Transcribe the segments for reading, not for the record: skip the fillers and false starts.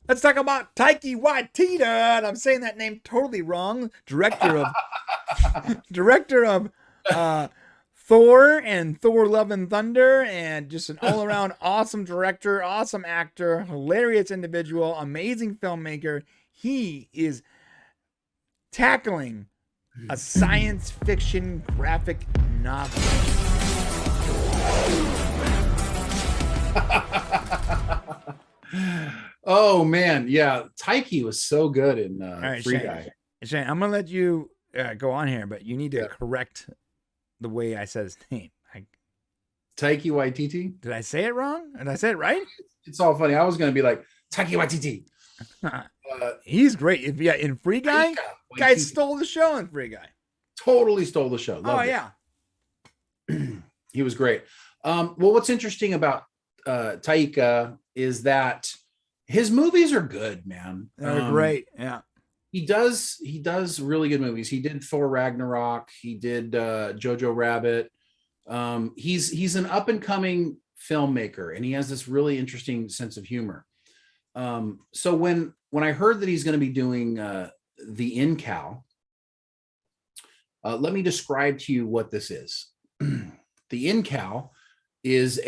Let's talk about Taika Waititi, and I'm saying that name totally wrong. Director of uh, Thor and Thor: Love and Thunder, and just an all-around awesome director, awesome actor, hilarious individual, amazing filmmaker. He is tackling a science fiction graphic novel. Oh man, yeah. Taiki was so good in All right, Free Shane. Guy. Shane, I'm gonna let you go on here, but you need to Yeah. correct the way I said his name. Taiki Waititi. Did I say it wrong? Did I say it right? It's all funny. I was gonna be like Taiki Waititi. He's great. Yeah, in Free Guy, Taika guy Waititi stole the show in Free Guy. totally stole the show. Oh Loved yeah, it. He was great. Well, what's interesting about Taika is that his movies are good, man. they're great. Yeah, He does really good movies. He did Thor Ragnarok. He did Jojo Rabbit. He's an up and coming filmmaker, and he has this really interesting sense of humor. So when I heard that he's going to be doing the Incal, let me describe to you what this is. The Incal is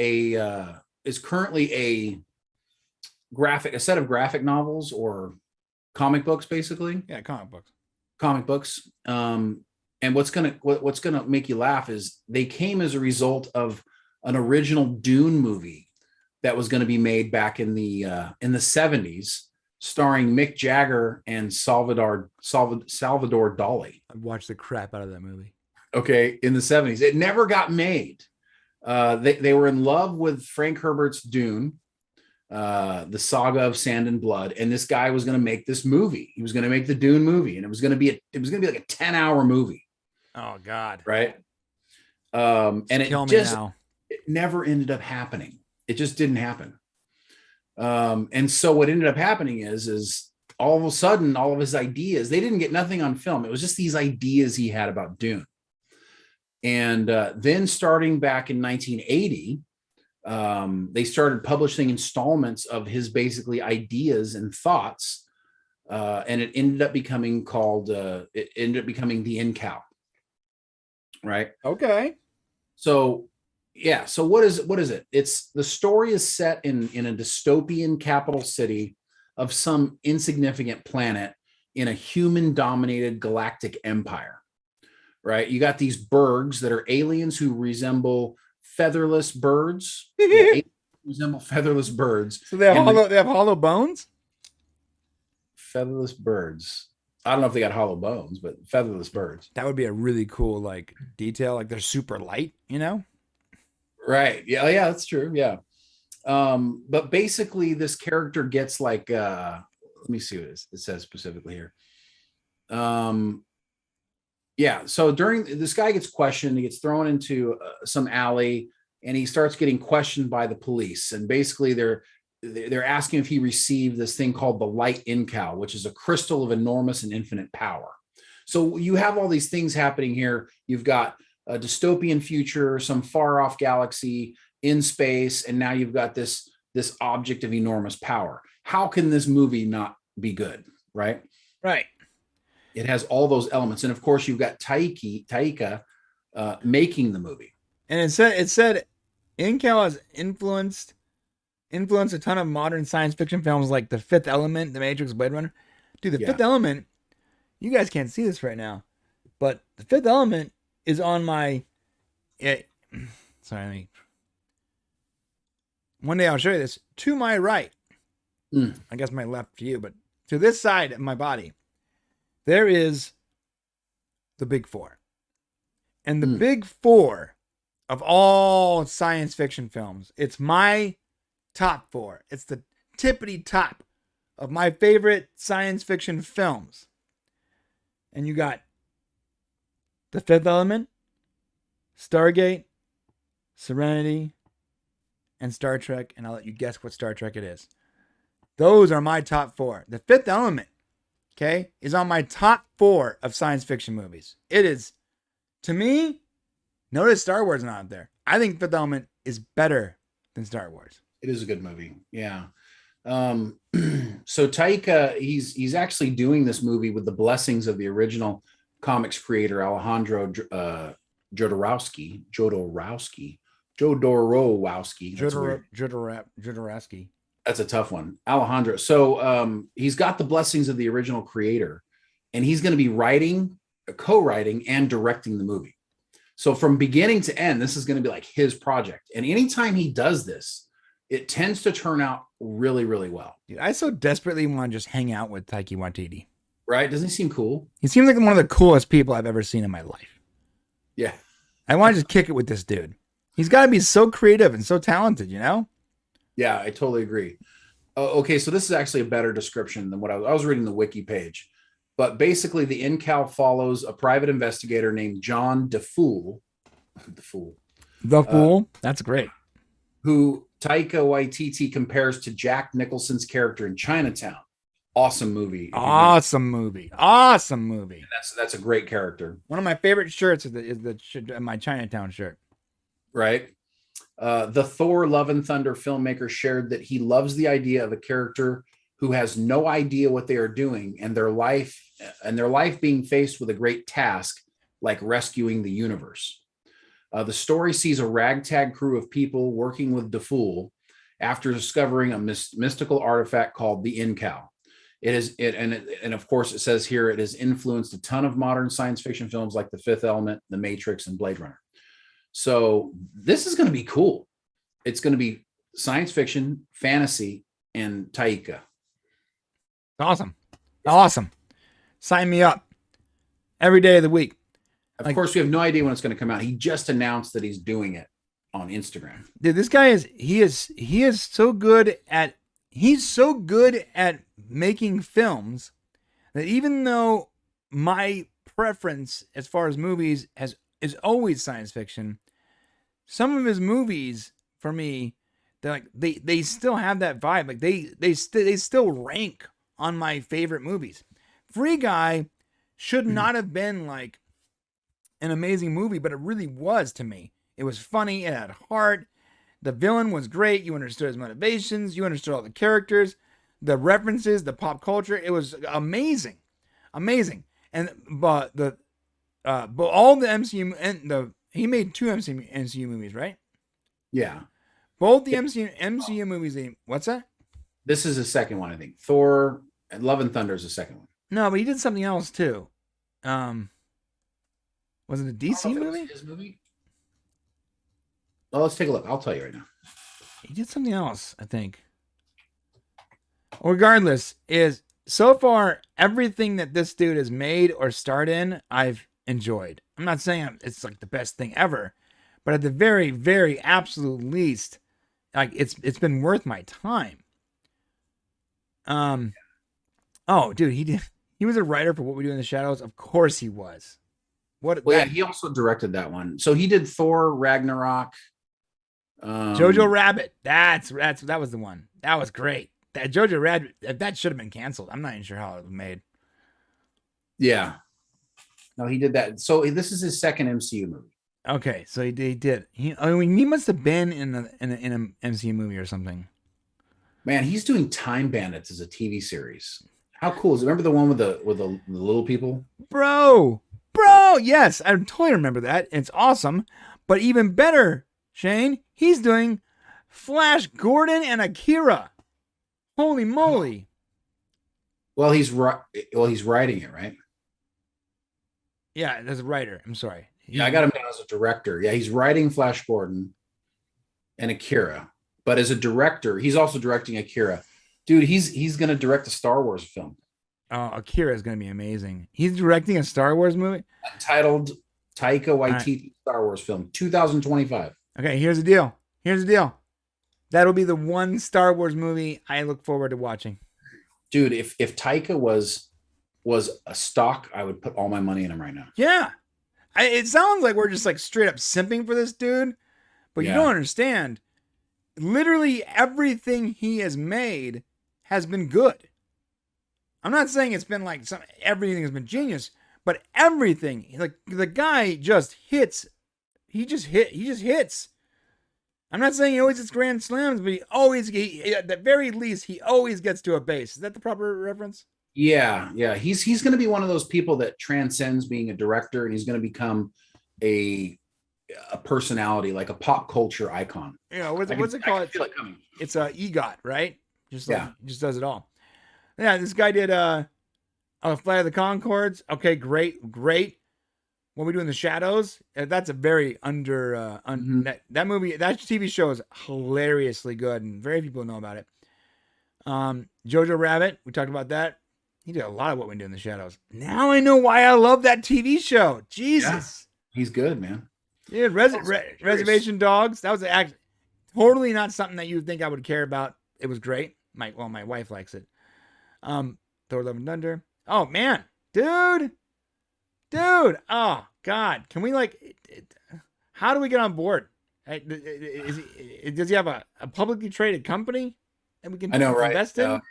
currently a set of graphic novels or comic books, basically yeah, comic books. comic books. And what's gonna make you laugh is they came as a result of an original Dune movie that was going to be made back in the 70s, starring Mick Jagger and Salvador Dali. I've watched the crap out of that movie. Okay, in the 70s, it never got made. They were in love with Frank Herbert's Dune, the saga of sand and blood, and this guy was going to make this movie. He was going to make the Dune movie, and it was going to be like a 10-hour movie. Oh God, right? And it never ended up happening. It just didn't happen. And so what ended up happening is all of a sudden, all of his ideas, they didn't get nothing on film. It was just these ideas he had about Dune. And then starting back in 1980, they started publishing installments of his basically ideas and thoughts. And it ended up becoming the Incal. Right. Okay. So yeah. So what is it? It's the story is set in a dystopian capital city of some insignificant planet in a human dominated galactic empire. Right. You got these bergs that are aliens who resemble featherless birds. Yeah, resemble featherless birds. So they have hollow bones. Featherless birds. I don't know if they got hollow bones, but featherless birds. That would be a really cool like detail. Like they're super light, you know? Right. Yeah. Yeah. That's true. Yeah. But basically, this character gets like. Let me see what it says specifically here. Yeah. So during this guy gets questioned, he gets thrown into some alley, and he starts getting questioned by the police. And basically, they're asking if he received this thing called the light Incal, which is a crystal of enormous and infinite power. So you have all these things happening here. You've got a dystopian future, some far off galaxy in space, and now you've got this object of enormous power. How can this movie not be good? Right. Right. It has all those elements, and of course you've got Taika making the movie. And it said Incal has influenced a ton of modern science fiction films like The Fifth Element, The Matrix, Blade Runner. Dude, The Fifth Element, you guys can't see this right now, but The Fifth Element is on my. One day I'll show you this. To my right, I guess my left to you, but to this side of my body, there is the Big Four. And the Big Four of all science fiction films, it's my top four. It's the tippity top of my favorite science fiction films. And you got The Fifth Element, Stargate, Serenity, and Star Trek. And I'll let you guess what Star Trek it is. Those are my top four. The Fifth Element, okay, is on my top four of science fiction movies. It is, to me, notice Star Wars not there. I think Fifth Element is better than Star Wars. It is a good movie. Yeah. So Taika, he's actually doing this movie with the blessings of the original comics creator Alejandro Jodorowsky. Jodorowsky. That's a tough one, Alejandro. So he's got the blessings of the original creator, and he's going to be co-writing, and directing the movie. So from beginning to end, this is going to be like his project. And anytime he does this, it tends to turn out really, really well. Dude, I so desperately want to just hang out with Taika Waititi. Right? Doesn't he seem cool? He seems like one of the coolest people I've ever seen in my life. Yeah. I want to just kick it with this dude. He's got to be so creative and so talented, you know? Yeah, I totally agree. Okay, so this is actually a better description than what I was reading the wiki page. But basically, the Incal follows a private investigator named John DeFool. The Fool? That's great. Who Taika Waititi compares to Jack Nicholson's character in Chinatown. Awesome movie. Awesome movie. And that's a great character. One of my favorite shirts is my Chinatown shirt. Right. The Thor Love and Thunder filmmaker shared that he loves the idea of a character who has no idea what they are doing, and their life being faced with a great task like rescuing the universe. The story sees a ragtag crew of people working with DeFool after discovering a mystical artifact called the Incal. And of course it says here it has influenced a ton of modern science fiction films like The Fifth Element, The Matrix, and Blade Runner. So this is going to be cool. It's going to be science fiction, fantasy, and Taika. Awesome. Sign me up every day of the week. Of course, we have no idea when it's going to come out. He just announced that he's doing it on Instagram. Dude, this guy is so good at making films that even though my preference as far as movies is always science fiction, some of his movies for me, they still have that vibe. Like they still rank on my favorite movies. Free Guy should not have been like an amazing movie, but it really was to me. It was funny, it had heart. The villain was great. You understood his motivations, you understood all the characters, the references, the pop culture. It was amazing. And but all the MCU and he made 2 MCU movies, right? Yeah. Both the MCU movies. What's that? This is the second one, I think. Thor and Love and Thunder is the second one. No, but he did something else too. Was it a DC movie? His movie? Oh, let's take a look. I'll tell you right now. He did something else, I think. Regardless, is so far everything that this dude has made or starred in, I've enjoyed. I'm not saying it's like the best thing ever, but at the very, very absolute least, like it's been worth my time. Oh, dude, he was a writer for What We Do in the Shadows. Of course he was. Yeah, he also directed that one. So he did Thor Ragnarok. Jojo Rabbit. That was the one. That was great. That Jojo Rabbit, that should have been canceled. I'm not even sure how it was made. Yeah. No, he did that. So this is his second MCU movie. Okay, so he did. He must have been in an MCU movie or something. Man, he's doing Time Bandits as a TV series. How cool is it? Remember the one with the little people? Bro, yes, I totally remember that. It's awesome. But even better, Shane, he's doing Flash Gordon and Akira. Holy moly. Well, he's writing it, right? Yeah, as a writer. I'm sorry. Yeah, I got him down as a director. Yeah, he's writing Flash Gordon and Akira. But as a director, he's also directing Akira. Dude, he's going to direct a Star Wars film. Oh, Akira is going to be amazing. He's directing a Star Wars movie? Titled Taika Waititi right. Star Wars film, 2025. Okay, here's the deal. That'll be the one Star Wars movie I look forward to watching. Dude, if Taika was a stock, I would put all my money in him right now. Yeah. It sounds like we're just like straight up simping for this dude, but you don't understand. Literally everything he has made has been good. I'm not saying it's been like everything has been genius, but everything, like the guy just hits. He just hits. I'm not saying he always gets grand slams, but at the very least, he always gets to a base. Is that the proper reference? Yeah. He's going to be one of those people that transcends being a director, and he's going to become a personality, like a pop culture icon. What's it called? It's a EGOT, right? Just does it all. Yeah, this guy did Flight of the Conchords. Okay, great. What We Do in the Shadows. That's a very that movie, that TV show is hilariously good, and very few people know about it. Jojo Rabbit, we talked about that. He did a lot of What We Do in the Shadows. Now I know why I love that TV show. Jesus, he's good, man. Yeah, Reservation Dogs. That was totally not something that you would think I would care about. It was great. My wife likes it. Thor: Love and Thunder. Oh man, dude. Oh God, can we how do we get on board? Does he have a publicly traded company that we can invest in?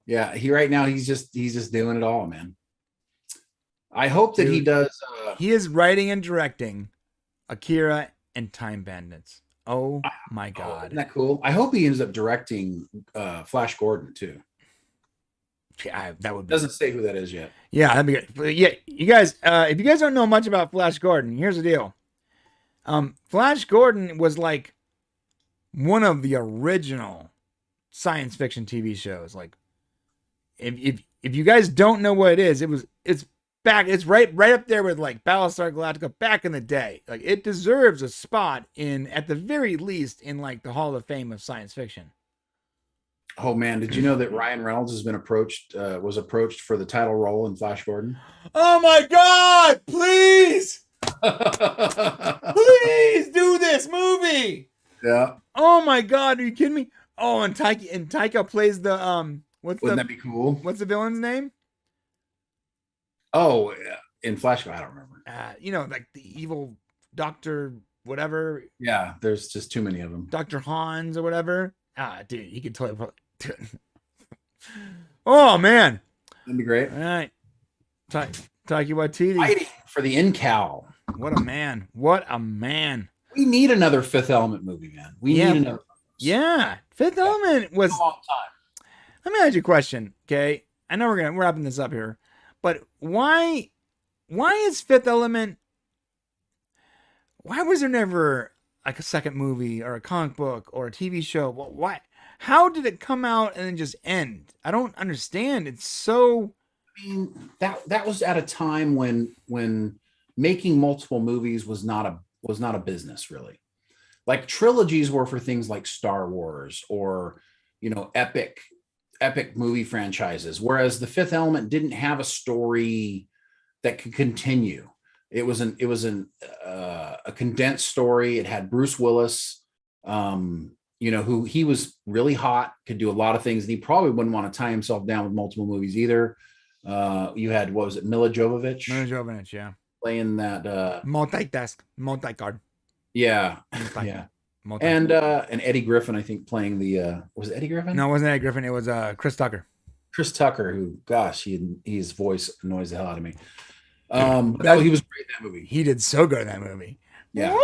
Yeah, he's just doing it all, man. I hope that he does. He is writing and directing Akira and Time Bandits. Oh my God, isn't that cool? I hope he ends up directing Flash Gordon too. Yeah, that would be. Doesn't say who that is yet. Yeah, that'd be good. But yeah, you guys, if you guys don't know much about Flash Gordon, here's the deal. Flash Gordon was like one of the original science fiction TV shows. Like, if you guys don't know what it is, it's right up there with like Battlestar Galactica back in the day. Like, it deserves a spot at the very least, in like the Hall of Fame of science fiction. Oh man, did you know that Ryan Reynolds was approached for the title role in Flash Gordon? Oh my God, please. Please do this movie. Yeah. Oh my God, are you kidding me? Oh, and Taika plays the Wouldn't that be cool? What's the villain's name? Oh, in Flash, I don't remember. Like the evil Doctor whatever. Yeah, there's just too many of them. Dr. Hans or whatever. Dude, he could totally. Oh man, that'd be great. All right, Taika Waititi fighting for the Incal. What a man! What a man! We need another Fifth Element movie, man. We need another. Yeah, Fifth Element was a long time. Let me ask you a question, okay? I know we're wrapping this up here, but why is Fifth Element? Why was there never like a second movie or a comic book or a TV show? Why? How did it come out and then just end? I don't understand. It's so. I mean, that was at a time when making multiple movies was not a business, really. Like, trilogies were for things like Star Wars or epic movie franchises, whereas the Fifth Element didn't have a story that could continue. It was a condensed story. It had Bruce Willis, who he was really hot, could do a lot of things, and he probably wouldn't want to tie himself down with multiple movies either. You had, what was it, Mila Jovovich? Yeah, playing that multi-card. Yeah, yeah. And Eddie Griffin, I think, playing the was it Eddie Griffin? No, it wasn't Eddie Griffin. It was Chris Tucker. Chris Tucker, who, gosh, his voice annoys the hell out of me. He was great in that movie. He did so good in that movie. Yeah,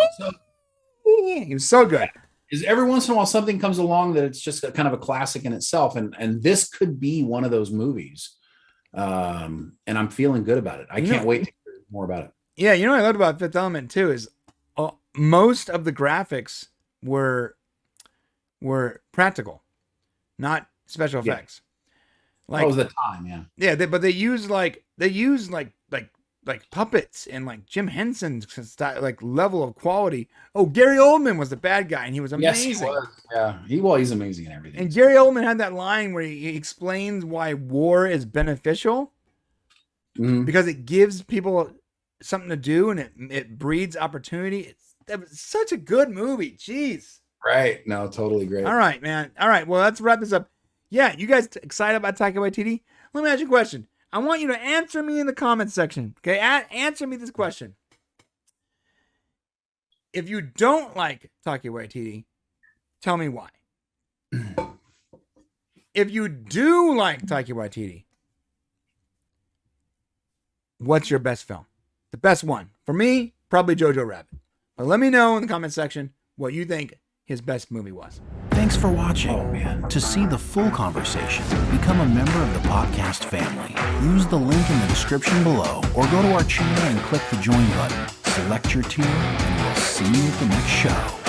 he was so good. Is every once in a while something comes along that it's just kind of a classic in itself, and this could be one of those movies. And I'm feeling good about it. I can't wait to hear more about it. Yeah, what I loved about Fifth Element too is most of the graphics were practical, not special effects. Like, that was the time, yeah. Yeah, but they used like puppets and like Jim Henson's style, like level of quality. Oh, Gary Oldman was the bad guy, and he was amazing. Yes, he was. Yeah, he's amazing in everything. And Gary Oldman had that line where he explains why war is beneficial, because it gives people something to do and it breeds opportunity. That was such a good movie. Jeez. Right. No, totally great. All right, man. All right. Well, let's wrap this up. Yeah, you guys excited about Taika Waititi? Let me ask you a question. I want you to answer me in the comments section. Okay, answer me this question. If you don't like Taika Waititi, tell me why. If you do like Taika Waititi, what's your best film? The best one. For me, probably Jojo Rabbit. But let me know in the comment section what you think his best movie was. Thanks for watching. To see the full conversation, become a member of the podcast family. Use the link in the description below or go to our channel and click the join button. Select your tier and we'll see you at the next show.